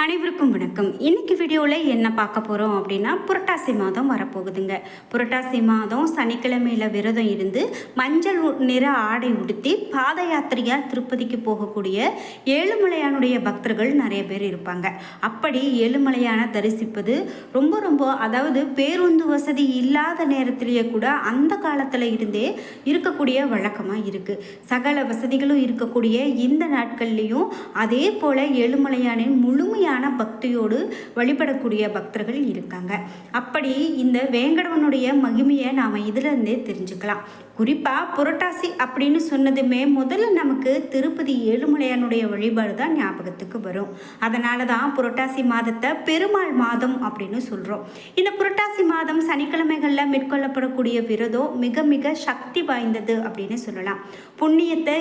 அனைவருக்கும் வணக்கம். இன்னைக்கு வீடியோவில் என்ன பார்க்க போகிறோம் அப்படின்னா, புரட்டாசி மாதம் வரப்போகுதுங்க. புரட்டாசி மாதம் சனிக்கிழமையில் விரதம் இருந்து மஞ்சள் நிற ஆடை உடுத்தி பாத யாத்திரையாக திருப்பதிக்கு போகக்கூடிய ஏழுமலையானுடைய பக்தர்கள் நிறைய பேர் இருப்பாங்க. அப்படி ஏழுமலையான தரிசிப்பது ரொம்ப அதாவது பேருந்து வசதி இல்லாத நேரத்திலேயே கூட அந்த காலத்தில் இருந்தே இருக்கக்கூடிய வழக்கமாக இருக்குது. சகல வசதிகளும் இருக்கக்கூடிய இந்த நாட்கள்லேயும் அதே போல் ஏழுமலையானின் முழுமையான பக்தியோடு வழிபடக்கூடிய பக்தர்கள் இருக்காங்க. அப்படி இந்த வேங்கடவனுடைய மகிமையை நாம் இதிலிருந்தே தெரிஞ்சுக்கலாம். குறிப்பாக புரட்டாசி அப்படின்னு சொன்னதுமே முதல்ல நமக்கு திருப்பதி ஏழுமலையானுடைய வழிபாடு தான் ஞாபகத்துக்கு வரும். அதனால தான் புரட்டாசி மாதத்தை பெருமாள் மாதம் அப்படின்னு சொல்கிறோம். இந்த புரட்டாசி மாதம் சனிக்கிழமைகளில் மேற்கொள்ளப்படக்கூடிய விரதம் மிக மிக சக்தி வாய்ந்தது அப்படின்னு சொல்லலாம். புண்ணியத்தை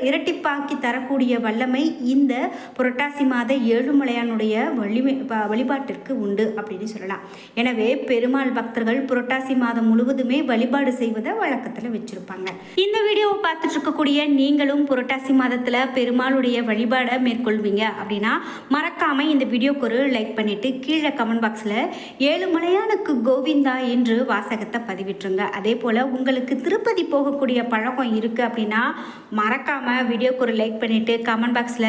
இரட்டிப்பாக்கி தரக்கூடிய வல்லமை இந்த புரட்டாசி மாத ஏழுமலையானுடைய வழிபாட்டிற்கு உண்டு அப்படின்னு சொல்லலாம். எனவே பெருமாள் பக்தர்கள் புரட்டாசி மாதம் முழுவதுமே வழிபாடு செய்வதை வழக்கத்தில் வச்சிருப்பாங்க. இந்த வீடியோவை பார்த்துட்டு இருக்கக்கூடிய நீங்களும் புரட்டாசி மாதத்துல பெருமாளுடைய வழிபாடை மேற்கொள்வீங்க அப்படின்னா மறக்காம இந்த வீடியோக்கு ஒரு லைக் பண்ணிட்டு கீழே கமெண்ட் பாக்ஸ்ல ஏழுமலையானுக்கு கோவிந்தா என்று வாசகத்தை பதிவிட்டுருங்க. அதே போல உங்களுக்கு திருப்பதி போகக்கூடிய பழக்கம் இருக்கு அப்படின்னா மறக்காம வீடியோக்கு ஒரு லைக் பண்ணிட்டு கமெண்ட் பாக்ஸ்ல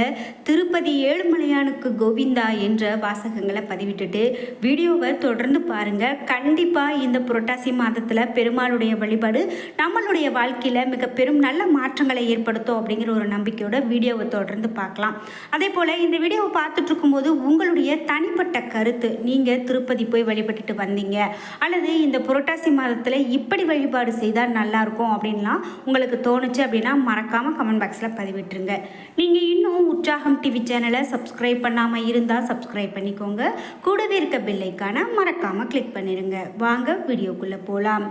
திருப்பதி ஏழுமலையானுக்கு கோவிந்தா என்ற வாசகங்களை பதிவிட்டுட்டு வீடியோவை தொடர்ந்து பாருங்க. கண்டிப்பா இந்த புரட்டாசி மாதத்துல பெருமாளுடைய வழிபாடு நம்மளுடைய வாழ்க்கையில் மிக பெரும் நல்ல மாற்றங்களை ஏற்படுத்தும் அப்படிங்கிற ஒரு நம்பிக்கையோட வீடியோவை தொடர்ந்து பார்க்கலாம். அதே போல் இந்த வீடியோவை பார்த்துட்டு இருக்கும்போது உங்களுடைய தனிப்பட்ட கருத்து, நீங்கள் திருப்பதி போய் வழிபட்டுட்டு வந்தீங்க அல்லது இந்த புரட்டாசி மாதத்தில் இப்படி வழிபாடு செய்தால் நல்லாயிருக்கும் அப்படின்லாம் உங்களுக்கு தோணுச்சு அப்படின்னா மறக்காமல் கமெண்ட் பாக்ஸில் பதிவிட்டுருங்க. நீங்கள் இன்னும் உற்சாகம் டிவி சேனலை சப்ஸ்கிரைப் பண்ணாமல் இருந்தால் சப்ஸ்கிரைப் பண்ணிக்கோங்க. கூடவே இருக்க பெல் ஐகானை மறக்காமல் கிளிக் பண்ணிடுங்க. வாங்க வீடியோக்குள்ளே போகலாம்.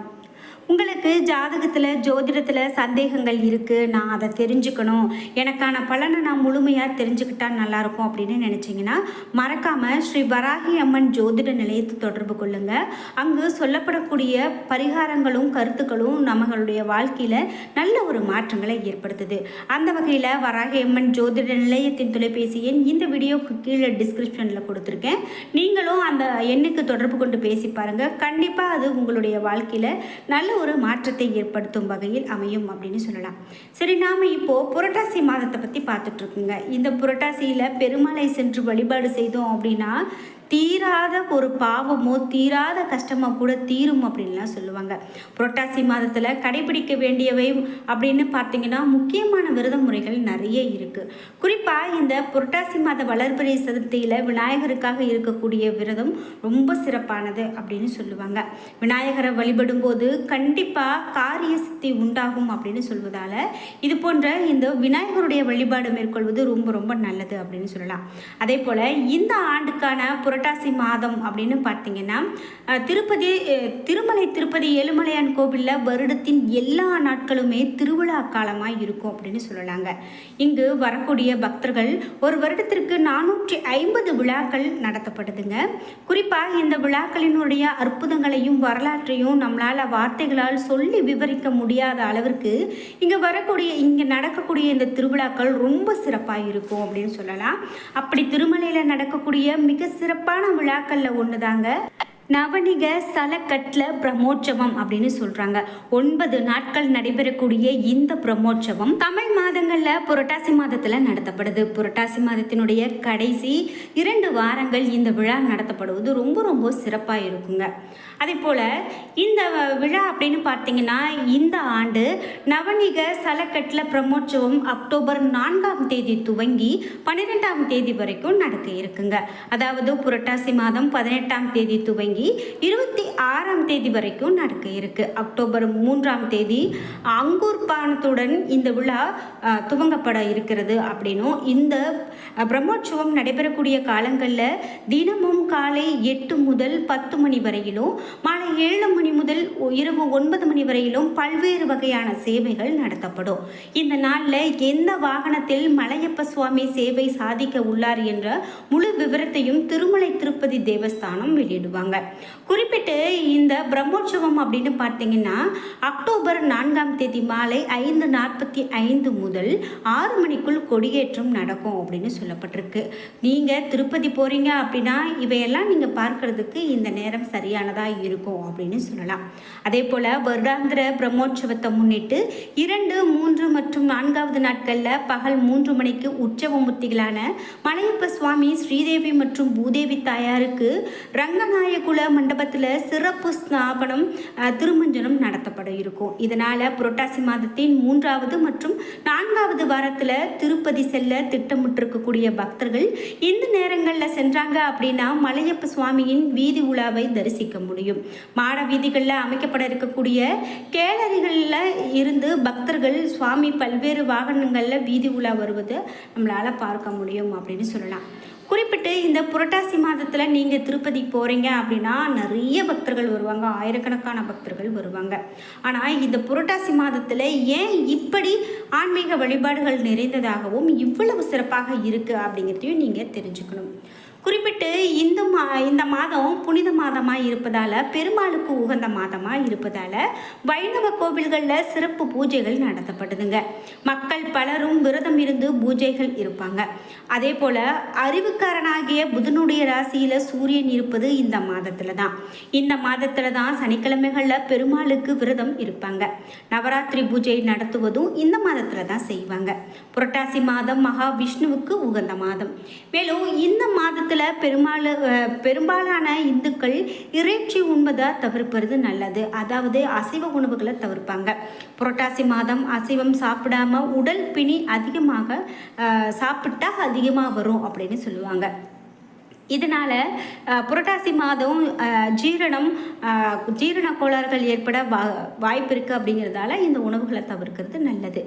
உங்களுக்கு ஜாதகத்தில் ஜோதிடத்தில் சந்தேகங்கள் இருக்குது, நான் அதை தெரிஞ்சுக்கணும், எனக்கான பலனை நான் முழுமையாக தெரிஞ்சுக்கிட்டால் நல்லாயிருக்கும் அப்படின்னு நினச்சிங்கன்னா மறக்காமல் ஸ்ரீ வராகி அம்மன் ஜோதிட நிலையத்தை தொடர்பு கொள்ளுங்கள். அங்கு சொல்லப்படக்கூடிய பரிகாரங்களும் கருத்துக்களும் நம்மளுடைய வாழ்க்கையில் நல்ல ஒரு மாற்றங்களை ஏற்படுத்துது. அந்த வகையில் வராகி அம்மன் ஜோதிட நிலையத்தின் தொலைபேசி எண் இந்த வீடியோக்கு கீழே டிஸ்கிரிப்ஷனில் கொடுத்துருக்கேன். நீங்களும் அந்த எண்ணுக்கு தொடர்பு கொண்டு பேசி பாருங்கள். கண்டிப்பாக அது உங்களுடைய வாழ்க்கையில் நல்ல ஒரு மாற்றத்தை ஏற்படுத்தும் வகையில் அமையும் அப்படின்னு சொல்லலாம். சரி, நாம இப்போ புரட்டாசி மாதத்தை பற்றி பார்த்துட்டு இருக்குங்க. இந்த புரட்டாசியில் பெருமாளை சென்று வழிபாடு செய்தோம் அப்படின்னா தீராத ஒரு பாவமோ தீராத கஷ்டமோ கூட தீரும் அப்படின்லாம் சொல்லுவாங்க. புரட்டாசி மாதத்தில் கடைபிடிக்க வேண்டியவை அப்படின்னு பார்த்தீங்கன்னா முக்கியமான விரத முறைகள் நிறைய இருக்குது. குறிப்பாக இந்த புரட்டாசி மாத வளர்பிறை சதுர்த்தியில் விநாயகருக்காக இருக்கக்கூடிய விரதம் ரொம்ப சிறப்பானது அப்படின்னு சொல்லுவாங்க. விநாயகரை வழிபடும் போது கண்டிப்பாக காரிய சித்தி உண்டாகும் அப்படின்னு சொல்வதால் இது போன்ற இந்த விநாயகருடைய வழிபாடு மேற்கொள்வது ரொம்ப நல்லது அப்படின்னு சொல்லலாம். அதே போல் இந்த ஆண்டுக்கான புரட்டாசி மாதம் அப்படின்னு பார்த்தீங்கன்னா திருப்பதி ஏழுமலையான் கோவிலில் வருடத்தின் எல்லா நாட்களுமே திருவிழா காலமாக இருக்கும் அப்படின்னு சொல்லலாங்க. இங்கு வரக்கூடிய பக்தர்கள் ஒரு வருடத்திற்கு 450 விழாக்கள் நடத்தப்படுதுங்க. குறிப்பாக இந்த விழாக்களினுடைய அற்புதங்களையும் வரலாற்றையும் நம்மளால் வார்த்தைகளால் சொல்லி விவரிக்க முடியாத அளவிற்கு இங்கே நடக்கக்கூடிய இந்த திருவிழாக்கள் ரொம்ப சிறப்பாக இருக்கும் அப்படின்னு சொல்லலாம். அப்படி திருமலையில் நடக்கக்கூடிய மிக சிறப்பான விழாக்கள்ல ஒண்ணுதாங்க நவனிக சலக்கட்ல பிரம்மோற்சவம் அப்படின்னு சொல்றாங்க. 9 நாட்கள் நடைபெறக்கூடிய இந்த பிரம்மோற்சவம் தமிழ் மாதங்கள்ல புரட்டாசி மாதத்துல நடத்தப்படுது. புரட்டாசி மாதத்தினுடைய கடைசி 2 வாரங்கள் இந்த விழா நடத்தப்படுவது ரொம்ப சிறப்பா இருக்குங்க. அதே போல இந்த விழா அப்படின்னு பார்த்தீங்கன்னா இந்த ஆண்டு நவனிக சலக்கட்ல பிரம்மோற்சவம் அக்டோபர் 4ஆம் தேதி துவங்கி 12ஆம் தேதி வரைக்கும் நடக்க இருக்குங்க. அதாவது புரட்டாசி மாதம் 18ஆம் தேதி துவங்கி 26ஆம் தேதி வரைக்கும் நடக்க இருக்கு. அக்டோபர் 3ஆம் தேதி அங்கூர் பானத்துடன் இந்த விழா துவங்கப்பட இருக்கிறது அப்படின்னும் இந்த பிரம்மோற்சவம் நடைபெறக்கூடிய காலங்களில் தினமும் காலை 8 முதல் 10 மணி வரையிலும் மாலை 7 மணி முதல் இரவு 9 மணி வரையிலும் பல்வேறு வகையான சேவைகள் நடத்தப்படும். இந்த நாளில் எந்த வாகனத்தில் மலையப்ப சுவாமி சேவை சாதிக்க உள்ளார் என்ற முழு விவரத்தையும் திருமலை திருப்பதி தேவஸ்தானம் வெளியிடுவாங்க. குறிப்பிட்டு இந்த பிரம்மோற்சவம் அப்படின்னு பார்த்தீங்கன்னா அக்டோபர் 4ஆம் தேதி மாலை 5:45 முதல் 6 மணிக்குள் கொடியேற்றம் நடக்கும் அப்படின்னு சொல்லப்பட்டிருக்கு. நீங்கள் திருப்பதி போகிறீங்க அப்படின்னா இவையெல்லாம் நீங்கள் பார்க்கறதுக்கு இந்த நேரம் சரியானதாக இருக்கும் அப்படின்னு சொல்லலாம். அதே போல் வருடாந்திர பிரம்மோற்சவத்தை முன்னிட்டு 2, 3 மற்றும் 4வது நாட்களில் பகல் 3 மணிக்கு உற்சவமூர்த்திகளான மலையப்ப சுவாமி, ஸ்ரீதேவி மற்றும் பூதேவி தாயாருக்கு ரங்கநாயகுல மண்டபத்தில் சிறப்பு ஸ்தாபனம் திருமஞ்சனம் நடத்தப்பட இருக்கும். இதனால் புரட்டாசி மாதத்தின் 3வது மற்றும் 4வது வாரத்தில் திருப்பதி செல்ல திட்டமிட்டிருக்கக்கூடிய பக்தர்கள் இந்த நேரங்களில் சென்றாங்க அப்படின்னா மலையப்ப சுவாமியின் வீதி உலாவை தரிசிக்க முடியும். மாட வீதிகளில் அமைக்கப்பட இருக்கக்கூடிய கேலரிகளில் இருந்து பக்தர்கள் சுவாமி பல்வேறு வாகனங்களில் வீதி உலா வருவதை நம்மளால் பார்க்க முடியும் அப்படின்னு சொல்லலாம். குறிப்பிட்டு இந்த புரட்டாசி மாதத்தில் நீங்கள் திருப்பதி போகிறீங்க அப்படின்னா நிறைய பக்தர்கள் வருவாங்க, ஆயிரக்கணக்கான பக்தர்கள் வருவாங்க. ஆனால் இந்த புரட்டாசி மாதத்தில் ஏன் இப்படி ஆன்மீக வழிபாடுகள் நிறைந்ததாகவும் இவ்வளவு சிறப்பாக இருக்குது அப்படிங்கிறதையும் நீங்கள் தெரிஞ்சுக்கணும். குறிப்பிட்டு இந்த மாதம் புனித மாதமாக இருப்பதால், பெருமாளுக்கு உகந்த மாதமாக இருப்பதால் வைணவ கோவில்களில் சிறப்பு பூஜைகள் நடத்தப்படுதுங்க. மக்கள் பலரும் விரதம் இருந்து பூஜைகள் இருப்பாங்க. அதே போல் அறிவுக்காரனாகிய புதனுடைய ராசியில் சூரியன் இருப்பது இந்த மாதத்தில் தான். இந்த மாதத்தில் தான் சனிக்கிழமைகளில் பெருமாளுக்கு விரதம் இருப்பாங்க. நவராத்திரி பூஜை நடத்துவதும் இந்த மாதத்தில் தான் செய்வாங்க. புரட்டாசி மாதம் மகாவிஷ்ணுவுக்கு உகந்த மாதம். மேலும் இந்த மாதத்தில் பெரும்பாலான இந்துக்கள் இறைச்சி உண்பதை தவிர்ப்பது நல்லது. அதாவது அசைவ உணவுகளை தவிர்ப்பாங்க. புரட்டாசி மாதம் அசைவம் சாப்பிடாம உடல் பிணி அதிகமாக சாப்பிட்டா அதிகமாக வரும் அப்படின்னு சொல்லுவாங்க. இதனால் புரட்டாசி மாதம் ஜீரண கோளாறுகள் ஏற்பட வாய்ப்பு இருக்குது. அப்படிங்கிறதால இந்த உணவுகளை தவிர்க்கிறது நல்லது.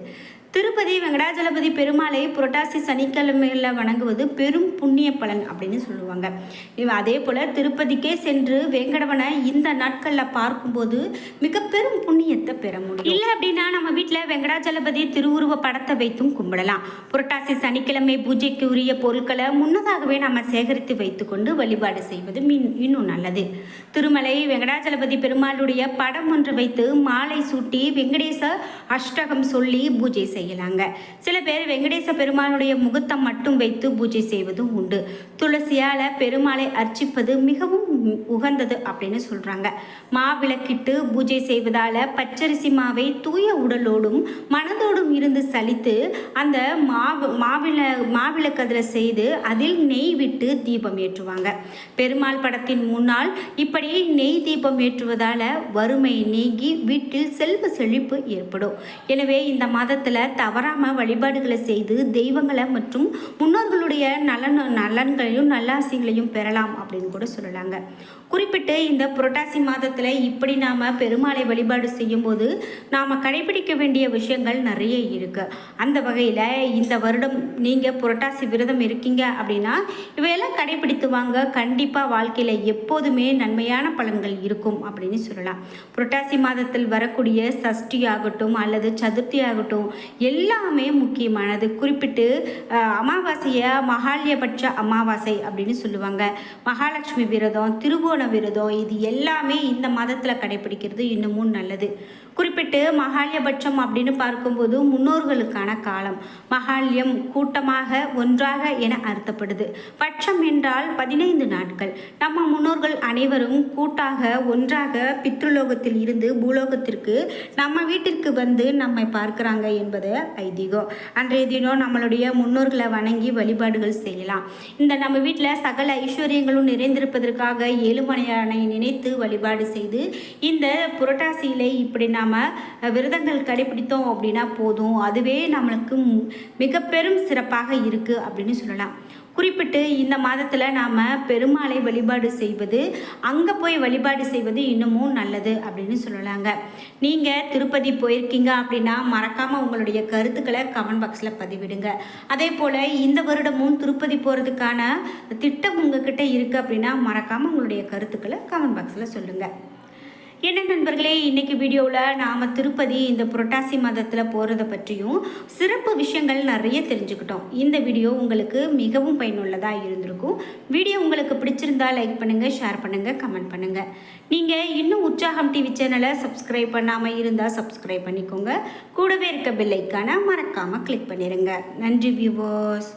திருப்பதி வெங்கடாஜலபதி பெருமாளை புரட்டாசி சனிக்கிழமையில் வணங்குவது பெரும் புண்ணிய பலன் அப்படின்னு சொல்லுவாங்க. அதே போல் திருப்பதிக்கே சென்று வேங்கடவனை இந்த நாட்களில் பார்க்கும்போது மிக பெரும் புண்ணியத்தை பெற முடியும். இல்லை அப்படின்னா நம்ம வீட்டில் வெங்கடாஜலபதி திருவுருவ படத்தை வைத்தும் கும்பிடலாம். புரட்டாசி சனிக்கிழமை பூஜைக்கு உரிய பொருட்களை முன்னதாகவே நம்ம சேகரித்து வைத்துக்கொண்டு வழிபாடு செய்வது இன்னும் நல்லது. திருமலை வெங்கடாஜலபதி பெருமாளுடைய படம் ஒன்று வைத்து மாலை சூட்டி வெங்கடேச அஷ்டகம் சொல்லி பூஜை செய்யலாங்க. சில பேர் வெங்கடேச பெருமாளுடைய முகத்தை மட்டும் வைத்து பூஜை செய்வதும் உண்டு. துளசியால பெருமாளை அர்ச்சிப்பது மிகவும் உகந்தது அப்படின்னு சொல்றாங்க. மாவிளக்கிட்டு பூஜை செய்வதால பச்சரிசி மாவை தூய உடலோடும் மனதோடும் இருந்து சலித்து அந்த மாவிளக்கு அதில் செய்து அதில் நெய் விட்டு தீபம் ஏற்றுவாங்க. பெருமாள் படத்தின் முன்னால் இப்படி நெய் தீபம் ஏற்றுவதால வறுமை நீங்கி வீட்டில் செல்வ செழிப்பு ஏற்படும். எனவே இந்த மாதத்தில் தவறாமல் வழிபாடுகளை செய்து தெய்வங்களை மற்றும் முன்னோர்களுடைய நலன்களையும் நல்லாசிகளையும் பெறலாம் அப்படின்னு கூட சொல்லலாங்க. குறிப்பிட்டு இந்த புரட்டாசி மாதத்தில் இப்படி நாம் பெருமாளை வழிபாடு செய்யும்போது நாம் கடைபிடிக்க வேண்டிய விஷயங்கள் நிறைய இருக்குது. அந்த வகையில் இந்த வருடம் நீங்கள் புரட்டாசி விரதம் இருக்கீங்க அப்படின்னா இவையெல்லாம் கடைபிடித்து வாங்க. கண்டிப்பாக வாழ்க்கையில் எப்போதுமே நன்மையான பலன்கள் இருக்கும் அப்படின்னு சொல்லலாம். புரட்டாசி மாதத்தில் வரக்கூடிய சஷ்டி ஆகட்டும் அல்லது சதுர்த்தி ஆகட்டும் எல்லாமே முக்கியமானது. குறிப்பிட்டு அமாவாசையை மகாலயபட்ச அமாவாசை அப்படின்னு சொல்லுவாங்க. மகாலட்சுமி விரதம், திருவோண விரதம், இது எல்லாமே இந்த மாதத்தில் கடைபிடிக்கிறது இன்னமும் நல்லது. குறிப்பிட்டு மகாலயபட்சம் அப்படின்னு பார்க்கும்போது முன்னோர்களுக்கான காலம். மகாலயம் கூட்டமாக ஒன்றாக என அர்த்தப்படுது. பட்சம் என்றால் 15 நாட்கள். நம்ம முன்னோர்கள் அனைவரும் கூட்டாக ஒன்றாக பித்ருலோகத்தில் இருந்து பூலோகத்திற்கு நம்ம வீட்டிற்கு வந்து நம்மை பார்க்கிறாங்க என்பது ஐதீகம். அன்றைய தினம் நம்மளுடைய முன்னோர்களை வணங்கி வழிபாடுகள் செய்யலாம். இந்த நம்ம வீட்டில் சகல ஐஸ்வர்யங்களும் நிறைந்திருப்பதற்காக ஏழுமலையானை நினைத்து வழிபாடு செய்து இந்த புரட்டாசியிலே இப்படி நாம் விரதங்கள் கடைபிடித்தோம் அப்படின்னா போதும். அதுவே நம்மளுக்கு மிக பெரும் சிறப்பாக இருக்குது அப்படின்னு சொல்லலாம். குறிப்பிட்டு இந்த மாதத்தில் நாம் பெருமாளை வழிபாடு செய்வது, அங்கே போய் வழிபாடு செய்வது இன்னமும் நல்லது அப்படின்னு சொல்லலாங்க. நீங்கள் திருப்பதி போயிருக்கீங்க அப்படின்னா மறக்காமல் உங்களுடைய கருத்துக்களை கமெண்ட் பாக்ஸில் பதிவிடுங்க. அதே போல் இந்த வருடமும் திருப்பதி போகிறதுக்கான திட்டம் உங்ககிட்ட இருக்குது அப்படின்னா மறக்காமல் உங்களுடைய கருத்துக்களை கமெண்ட் பாக்ஸில் சொல்லுங்கள். என்ன நண்பர்களே, இன்னைக்கு வீடியோவில் நாம் திருப்பதி இந்த புரட்டாசி மாதத்தில் போகிறத பற்றியும் சிறப்பு விஷயங்கள் நிறைய தெரிஞ்சுக்கிட்டோம். இந்த வீடியோ உங்களுக்கு மிகவும் பயனுள்ளதாக இருந்திருக்கும். வீடியோ உங்களுக்கு பிடிச்சிருந்தா லைக் பண்ணுங்கள், ஷேர் பண்ணுங்கள், கமெண்ட் பண்ணுங்கள். நீங்கள் இன்னும் உற்சாகம் டிவி சேனலை சப்ஸ்கிரைப் பண்ணாமல் இருந்தால் சப்ஸ்கிரைப் பண்ணிக்கோங்க. கூடவே இருக்க பெல் ஐக்கானை மறக்காமல் கிளிக் பண்ணிடுங்க. நன்றி வியூவர்ஸ்.